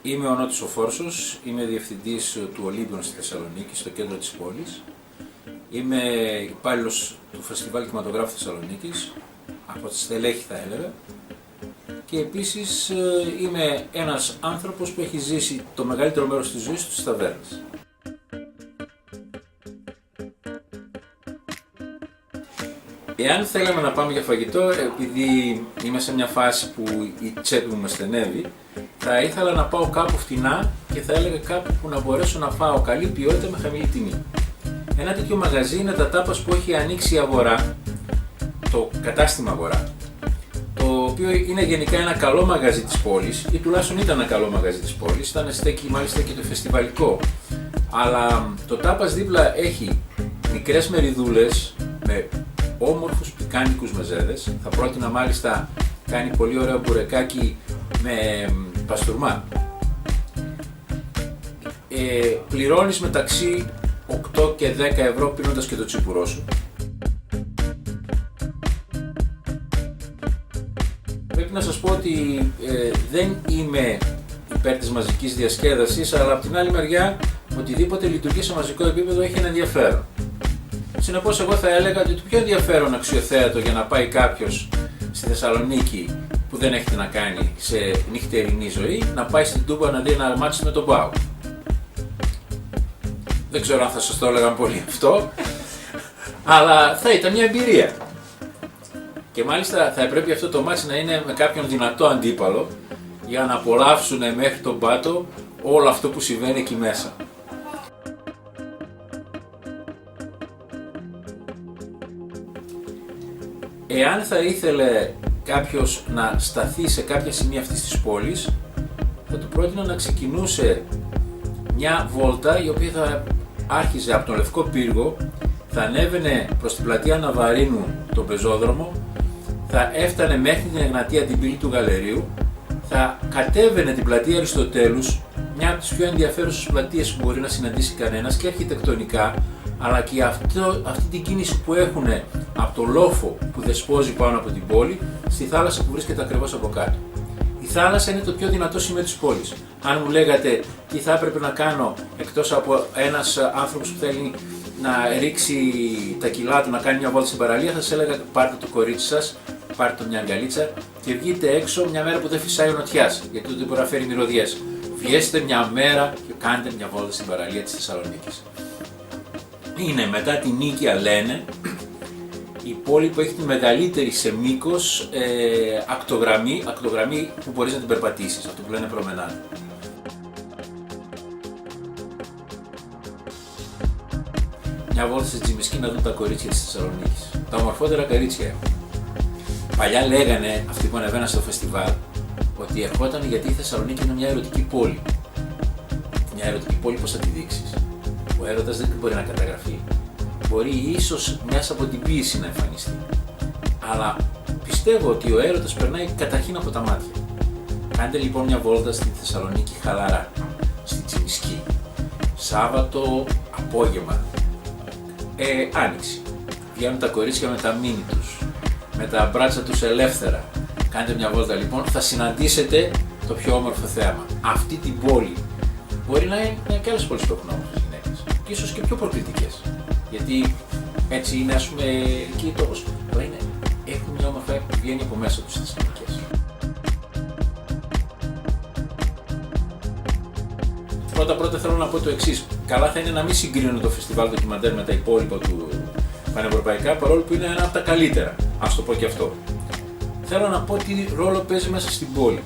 Είμαι ο Νότης ο Φόρσος, είμαι διευθυντής του Ολύμπιον στη Θεσσαλονίκη, στο κέντρο της πόλης. Είμαι υπάλληλος του Φεστιβάλ Κινηματογράφου Θεσσαλονίκης, από τη στελέχη θα έλεγα. Και επίσης είμαι ένας άνθρωπος που έχει ζήσει το μεγαλύτερο μέρος της ζωής του στις ταβέρνες. Εάν θέλαμε να πάμε για φαγητό, επειδή είμαι σε μια φάση που η τσέπη μου με στενεύει, θα ήθελα να πάω κάπου φτηνά και θα έλεγα κάπου που να μπορέσω να φάω καλή ποιότητα με χαμηλή τιμή. Ένα τέτοιο μαγαζί είναι τα τάπας που έχει ανοίξει η Αγορά, το κατάστημα Αγορά, το οποίο είναι γενικά ένα καλό μαγαζί της πόλης, ή τουλάχιστον ήταν ένα καλό μαγαζί της πόλης, στέκει μάλιστα και το φεστιβαλικό. Αλλά το τάπας δίπλα έχει μικρές μεριδούλες με όμορφους πικάντικους μεζέδες. Θα πρότεινα μάλιστα κάνει πολύ ωραίο μπουρεκάκι με παστούρμα. Πληρώνεις μεταξύ 8 και 10 ευρώ πίνοντας και το τσίπουρό σου. Πρέπει να σας πω ότι δεν είμαι υπέρ της μαζικής διασκέδασης, αλλά από την άλλη μεριά οτιδήποτε λειτουργεί σε μαζικό επίπεδο έχει ένα ενδιαφέρον. Συνεπώς εγώ θα έλεγα ότι το πιο ενδιαφέρον αξιοθέατο για να πάει κάποιος στη Θεσσαλονίκη που δεν έχει τι να κάνει σε νυχτερινή ζωή, να πάει στην Τούμπα να δει ένα μάτσι με τον ΠΑΟΚ. Δεν ξέρω αν θα σας το έλεγαν πολύ αυτό, αλλά θα ήταν μια εμπειρία. Και μάλιστα θα πρέπει αυτό το μάτσι να είναι με κάποιον δυνατό αντίπαλο για να απολαύσουν μέχρι τον πάτο όλο αυτό που συμβαίνει εκεί μέσα. Εάν θα ήθελε κάποιος να σταθεί σε κάποια σημεία αυτής της πόλης, θα του πρότεινα να ξεκινούσε μια βόλτα η οποία θα άρχιζε από τον Λευκό Πύργο, θα ανέβαινε προς την πλατεία Ναβαρίνου, τον πεζόδρομο, θα έφτανε μέχρι την Εγνατία, την πύλη του Γαλερίου, θα κατέβαινε την πλατεία Αριστοτέλους, μια από τις πιο ενδιαφέρουσες πλατείες που μπορεί να συναντήσει κανένας και αρχιτεκτονικά, αλλά και αυτή την κίνηση που έχουν από το λόφο που δεσπόζει πάνω από την πόλη στη θάλασσα που βρίσκεται ακριβώς από κάτω. Η θάλασσα είναι το πιο δυνατό σημείο της πόλης. Αν μου λέγατε τι θα έπρεπε να κάνω εκτός από ένας άνθρωπος που θέλει να ρίξει τα κιλά του, να κάνει μια βόλτα στην παραλία, θα σας έλεγα πάρτε το κορίτσι σας, πάρτε το μια αγκαλίτσα και βγείτε έξω μια μέρα που δεν φυσάει ο νοτιάς, γιατί τότε μπορεί να φέρει μυρωδιές. Βγέστε μια μέρα και κάντε μια βόλτα στην παραλία της Θεσσαλονίκης. Είναι μετά την Νίκαια, λένε, η πόλη που έχει τη μεγαλύτερη σε μήκος ακτογραμμή που μπορείς να την περπατήσεις, αυτό που λένε προμενάδι. Μια βόλτα στη Τζιμισκή να δουν τα κορίτσια της Θεσσαλονίκης. Τα ομορφότερα κορίτσια. Παλιά λέγανε αυτοί που ανεβαίναν στο φεστιβάλ ότι ερχόταν γιατί η Θεσσαλονίκη είναι μια ερωτική πόλη. Μια ερωτική πόλη, πώς θα τη δείξεις? Ο έρωτας δεν μπορεί να καταγραφεί. Μπορεί ίσως μέσα από την ποίηση να εμφανιστεί. Αλλά πιστεύω ότι ο έρωτας περνάει καταρχήν από τα μάτια. Κάντε λοιπόν μια βόλτα στη Θεσσαλονίκη χαλαρά, στη Τζιμισκή. Σάββατο απόγευμα. Άνοιξη. Βγαίνουν τα κορίτσια με τα μίνι τους, με τα μπράτσα τους ελεύθερα. Κάντε μια βόλτα λοιπόν, θα συναντήσετε το πιο όμορφο θέαμα. Αυτή την πόλη. Μπορεί να είναι και άλλες πόλεις που έχουν όμορφες γυναίκες. Και ίσως και πιο προκλητικές. Γιατί έτσι είναι, ας πούμε, εκεί η τόπος. Αλλά έχουν μια όμορφα που βγαίνει από μέσα τους στις γυναίκες. Πρώτα θέλω να πω το εξής. Καλά θα είναι να μην συγκρίνω το φεστιβάλ ντοκιμαντέρ με τα υπόλοιπα του πανευρωπαϊκά, παρόλο που είναι ένα από τα καλύτερα. Ας το πω και αυτό. Θέλω να πω τι ρόλο παίζει μέσα στην πόλη.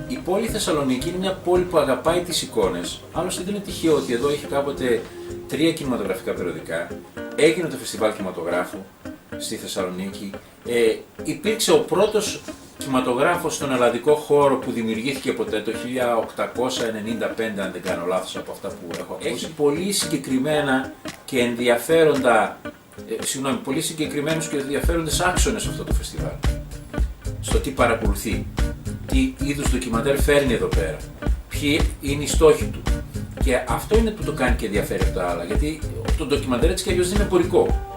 Η πόλη Θεσσαλονίκη είναι μια πόλη που αγαπάει τις εικόνες. Άλλωστε δεν είναι τυχαίο ότι εδώ είχε κάποτε 3 κινηματογραφικά περιοδικά. Έγινε το φεστιβάλ κινηματογράφου στη Θεσσαλονίκη. Υπήρξε ο πρώτος κινηματογράφος στον ελλαδικό χώρο που δημιουργήθηκε ποτέ το 1895, αν δεν κάνω λάθος από αυτά που έχω ακούσει. Έχει πολύ συγκεκριμένα και ενδιαφέροντα, πολύ συγκεκριμένους και ενδιαφέροντες άξονες αυτό το φεστιβάλ. Στο τι παρακολουθεί, τι είδους ντοκιμαντέρ φέρνει εδώ πέρα, ποιοι είναι οι στόχοι του. Και αυτό είναι που το κάνει και ενδιαφέρει από τα άλλα, γιατί το ντοκιμαντέρ έτσι κι αλλιώς δεν είναι εμπορικό.